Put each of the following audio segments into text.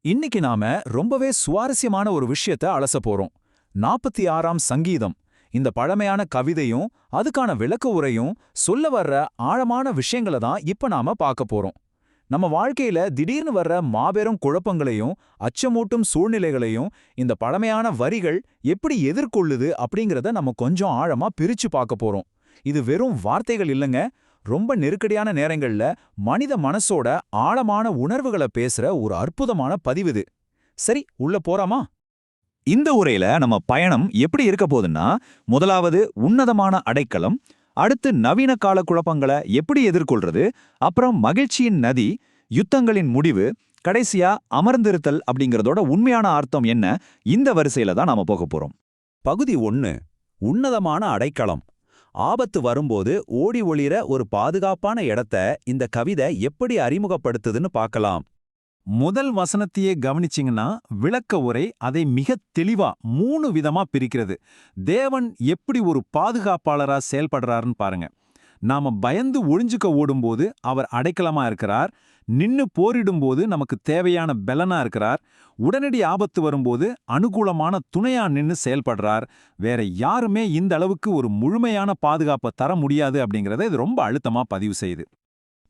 இன்னைக்கு நாம ரொம்பவே சுவாரஸ்யமான ஒரு விஷயத்த அலச போறோம். 46ஆம் சங்கீதம். இந்த பழமையான கவிதையும் அதுக்கான விளக்க உரையும் சொல்ல வர்ற ஆழமான விஷயங்களை தான் இப்ப நாம பார்க்க போறோம். நம்ம வாழ்க்கையில திடீர்னு வர்ற மாபெரும் குழப்பங்களையும் அச்சமூட்டும் சூழ்நிலைகளையும் இந்த பழமையான வரிகள் எப்படி எதிர்கொள்ளுது அப்படிங்கறத நம்ம கொஞ்சம் ஆழமா பிரிச்சு பார்க்க போறோம். இது வெறும் வார்த்தைகள் இல்லைங்க. ரொம்ப நெருக்கடியான நேரங்கள்ல மனித மனசோட ஆழமான உணர்வுகளை பேசுற ஒரு அற்புதமான பதிவுது. சரி, உள்ள போறாமா? இந்த உரையில நம்ம பயணம் எப்படி இருக்க போகுதுன்னா, முதலாவது உன்னதமான அடைக்கலம், அடுத்து நவீன கால குழப்பங்களை எப்படி எதிர்கொள்றது, அப்புறம் மகிழ்ச்சியின் நதி, யுத்தங்களின் முடிவு, கடைசியா அமர்ந்திருத்தல் அப்படிங்கறதோட உண்மையான அர்த்தம் என்ன, இந்த வரிசையில தான் நாம போக போறோம். பகுதி 1. உன்னதமான அடைக்கலம். ஆபத்து வரும்போது ஓடி ஒளிர ஒரு பாதுகாப்பான இடத்த இந்த கவிதை எப்படி அறிமுகப்படுத்துதுன்னு பார்க்கலாம். முதல் வசனத்தையே கவனிச்சிங்கன்னா விளக்க உரை அதை மிக தெளிவா 3 விதமா பிரிக்கிறது. தேவன் எப்படி ஒரு பாதுகாப்பாளரா செயல்படுறாருன்னு பாருங்க. நாம பயந்து ஒளிஞ்சுக்க ஓடும்போது அவர் அடைக்கலமா இருக்கிறார். நின்னு போரிடும்போது நமக்கு தேவையான பலனா இருக்கிறார். உடனடி ஆபத்து வரும்போது அனுகூலமான துணையா நின்னு செயல்படுறார். வேற யாருமே இந்த அளவுக்கு ஒரு முழுமையான பாதுகாப்பை தர முடியாது அப்படிங்கறத இது ரொம்ப அழுத்தமா பதிவு செய்யுது.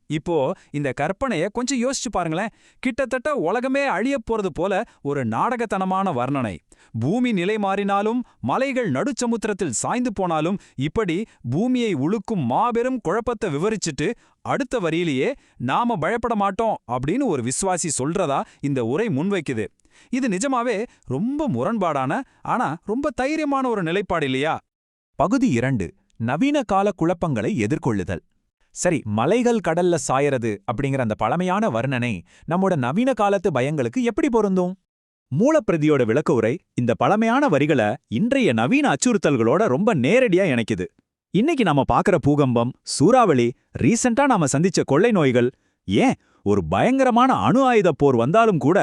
இப்போ இந்த கற்பனைய கொஞ்சம் யோசிச்சு பாருங்களேன். கிட்டத்தட்ட உலகமே அழியப் போறது போல ஒரு நாடகத்தனமான வர்ணனை. பூமி நிலை மாறினாலும், மலைகள் நடுச்சமுத்திரத்தில் சாய்ந்து போனாலும், இப்படி பூமியை உழுக்கும் மாபெரும் குழப்பத்தை விவரிச்சுட்டு அடுத்த வரியிலேயே நாம பயப்பட மாட்டோம் அப்படின்னு ஒரு விசுவாசி சொல்றதா இந்த உரை முன்வைக்குது. இது நிஜமாவே ரொம்ப முரண்பாடான, ஆனா ரொம்ப தைரியமான ஒரு நிலைப்பாடு இல்லையா? பகுதி 2. நவீன கால குழப்பங்களை எதிர்கொள்ளுதல். சரி, மலைகள் கடல்ல சாயறது அப்படிங்கிற அந்த பழமையான வர்ணனை நம்மோட நவீன காலத்து பயங்களுக்கு எப்படி பொருந்தும்? மூலப்பிரதியோட விளக்க உரை இந்த பழமையான வரிகளை இன்றைய நவீன அச்சுறுத்தல்களோட ரொம்ப நேரடியா இணைக்குது. இன்னைக்கு நாம பாக்குற பூகம்பம், சூறாவளி, ரீசெண்டா நாம சந்திச்ச கொள்ளை நோய்கள், ஏன் ஒரு பயங்கரமான அணு ஆயுத போர் வந்தாலும் கூட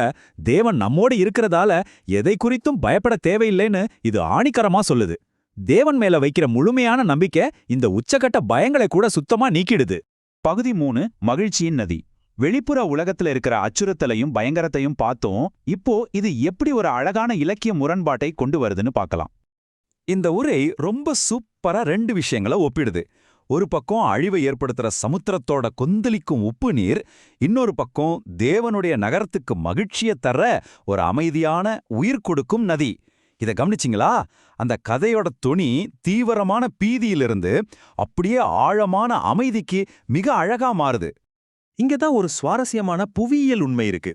தேவன் நம்மோடு இருக்கிறதால எதை குறித்தும் பயப்பட தேவையில்லைன்னு இது ஆணிக்கரமா சொல்லுது. தேவன் மேல வைக்கிற முழுமையான நம்பிக்கை இந்த உச்சகட்ட பயங்களை கூட சுத்தமா நீக்கிடுது. பகுதி 3. மகிழ்ச்சியின் நதி. வெளிப்புற உலகத்துல இருக்கிற அச்சுறுத்தலையும் பயங்கரத்தையும் பார்த்தோம். இப்போ இது எப்படி ஒரு அழகான இலக்கிய முரண்பாட்டை கொண்டு வருதுன்னு பார்க்கலாம். இந்த உரை ரொம்ப சூப்பரா 2 விஷயங்களை ஒப்பிடுது. ஒரு பக்கம் அழிவை ஏற்படுத்துற சமுத்திரத்தோட கொந்தளிக்கும் உப்பு நீர், இன்னொரு பக்கம் தேவனுடைய நகரத்துக்கு மகிழ்ச்சியை தர்ற ஒரு அமைதியான உயிர் கொடுக்கும் நதி. இத கவனிச்சிங்களா? அந்த கதையோட துணி தீவிரமான பீதியிலிருந்து அப்படியே ஆழமான அமைதிக்கு மிக அழகா மாறுது. இங்கதான் ஒரு சுவாரஸ்யமான புவியியல் உண்மை இருக்கு.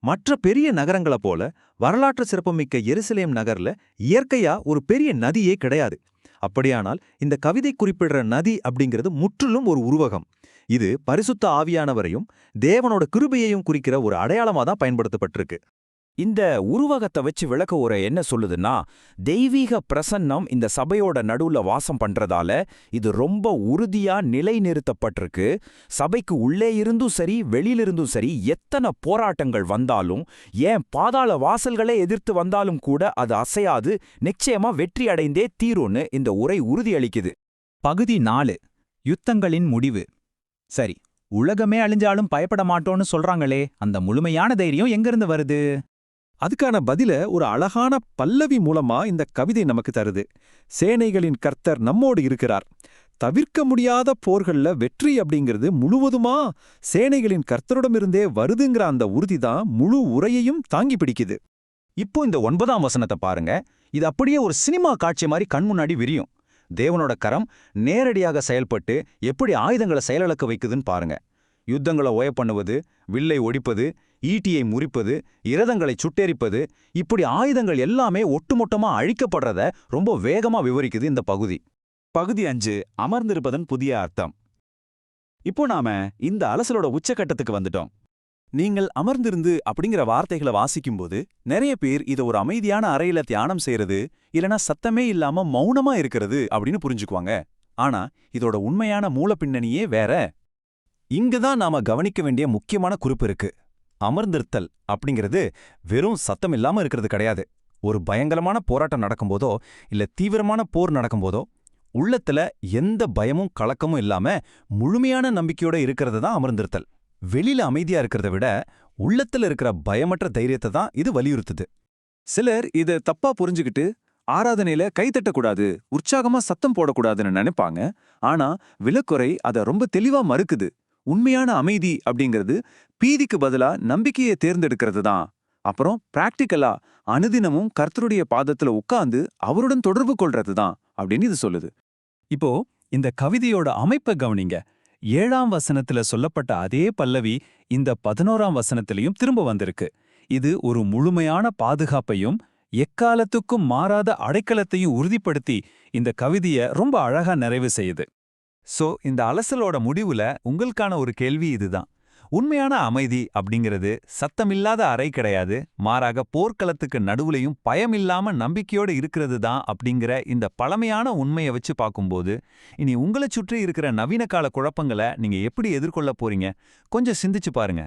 மற்ற பெரிய நகரங்களை போல வரலாற்று சிறப்புமிக்க எருசலேம் நகர்ல இயற்கையா ஒரு பெரிய நதியே கிடையாது. அப்படியானால் இந்த கவிதை குறிப்பிடுற நதி அப்படிங்கிறது முற்றிலும் ஒரு உருவகம். இது பரிசுத்த ஆவியானவரையும் தேவனோட கிருபையையும் குறிக்கிற ஒரு அடையாளமா தான் பயன்படுத்தப்பட்டிருக்கு. இந்த உருவகத்தை வச்சு விளக்க உரை என்ன சொல்லுதுன்னா, தெய்வீக பிரசன்னம் இந்த சபையோட நடுவுல வாசம் பண்றதால இது ரொம்ப உறுதியா நிலைநிறுத்தப்பட்டிருக்கு. சபைக்கு உள்ளே இருந்தும் சரி, வெளியிலிருந்தும் சரி, எத்தனை போராட்டங்கள் வந்தாலும், ஏன் பாதாள வாசல்களே எதிர்த்து வந்தாலும் கூட அது அசையாது, நிச்சயமா வெற்றி அடைந்தே தீரும்னு இந்த உரை உறுதியளிக்குது. பகுதி 4. யுத்தங்களின் முடிவு. சரி, உலகமே அழிஞ்சாலும் பயப்பட மாட்டோம்னு சொல்றாங்களே, அந்த முழுமையான தைரியம் எங்கிருந்து வருது? அதுக்கான பதில ஒரு அழகான பல்லவி மூலமா இந்த கவிதை நமக்கு தருது. சேனைகளின் கர்த்தர் நம்மோடு இருக்கிறார். தவிர்க்க முடியாத போர்கள்ல வெற்றி அப்படிங்கிறது முழுவதுமா சேனைகளின் கர்த்தரிடமிருந்தே வருதுங்கிற அந்த உறுதிதான் முழு உரையையும் தாங்கி பிடிக்குது. இப்போ இந்த 9ஆம் வசனத்தை பாருங்க. இது அப்படியே ஒரு சினிமா காட்சி மாதிரி கண் முன்னாடி விரியும். தேவனோட கரம் நேரடியாக செயல்பட்டு எப்படி ஆயுதங்களை செயலிழக்க வைக்குதுன்னு பாருங்க. யுத்தங்களை ஓய பண்ணுவது, வில்லை ஒடிப்பது, ஈட்டியை முறிப்பது, இரதங்களை சுட்டெரிப்பது, இப்படி ஆயுதங்கள் எல்லாமே ஒட்டுமொட்டமா அழிக்கப்படுறத ரொம்ப வேகமா விவரிக்குது இந்த பகுதி. பகுதி 5. அமர்ந்திருப்பதன் புதிய அர்த்தம். இப்போ நாம இந்த அலசலோட உச்சகட்டத்துக்கு வந்துட்டோம். நீங்கள் அமர்ந்திருந்து அப்படிங்கிற வார்த்தைகளை வாசிக்கும்போது நிறைய பேர் இதை ஒரு அமைதியான அறையில தியானம் செய்யறது, இல்லனா சத்தமே இல்லாம மௌனமா இருக்கிறது அப்படின்னு புரிஞ்சுக்குவாங்க. ஆனா இதோட உண்மையான மூல பின்னணியே வேற. இங்கதான் நாம கவனிக்க வேண்டிய முக்கியமான குறிப்பு இருக்கு. அமர்ந்திருத்தல் அப்படிங்கிறது வெறும் சத்தம் இல்லாம இருக்கிறது கிடையாது. ஒரு பயங்கரமான போராட்டம் நடக்கும்போதோ இல்ல தீவிரமான போர் நடக்கும்போதோ உள்ளத்துல எந்த பயமும் கலக்கமும் இல்லாம முழுமையான நம்பிக்கையோட இருக்கிறது தான் அமர்ந்திருத்தல். வெளியில அமைதியா இருக்கிறத விட உள்ளத்துல இருக்கிற பயமற்ற தைரியத்தை தான் இது வலியுறுத்துது. சிலர் இத தப்பா புரிஞ்சுக்கிட்டு ஆராதனையில கைத்தட்டக்கூடாது, உற்சாகமா சத்தம் போடக்கூடாதுன்னு நினைப்பாங்க. ஆனா விலக்குறை அத ரொம்ப தெளிவா மறுக்குது. உண்மையான அமைதி அப்படிங்கிறது பீதிக்கு பதிலா நம்பிக்கையை தேர்ந்தெடுக்கிறது தான். அப்புறம் பிராக்டிக்கலா அனுதினமும் கர்த்தருடைய பாதத்துல உட்கார்ந்து அவருடன் தொடர்பு கொள்றது தான் அப்படின்னு இது சொல்லுது. இப்போ இந்த கவிதையோட அமைப்பை கவனிங்க. 7ஆம் வசனத்துல சொல்லப்பட்ட அதே பல்லவி இந்த 11ஆம் வசனத்திலையும் திரும்ப வந்திருக்கு. இது ஒரு முழுமையான பாதுகாப்பையும் எக்காலத்துக்கும் மாறாத அடைக்கலத்தையும் உறுதிப்படுத்தி இந்த கவிதைய ரொம்ப அழகா நிறைவு செய்யுது. சோ இந்த அலசலோட முடிவுல உங்களுக்கான ஒரு கேள்வி இதுதான். உண்மையான அமைதி அப்படிங்கிறது சத்தமில்லாத அறை கிடையாது, மாறாக போர்க்களத்துக்கு நடுவுலையும் பயமில்லாம நம்பிக்கையோடு இருக்கிறது தான் அப்படிங்கிற இந்த பழமையான உண்மையை வச்சு பார்க்கும்போது, இனி உங்களை சுற்றி இருக்கிற நவீன கால குழப்பங்களை நீங்க எப்படி எதிர்கொள்ள போறீங்க? கொஞ்சம் சிந்திச்சு பாருங்க.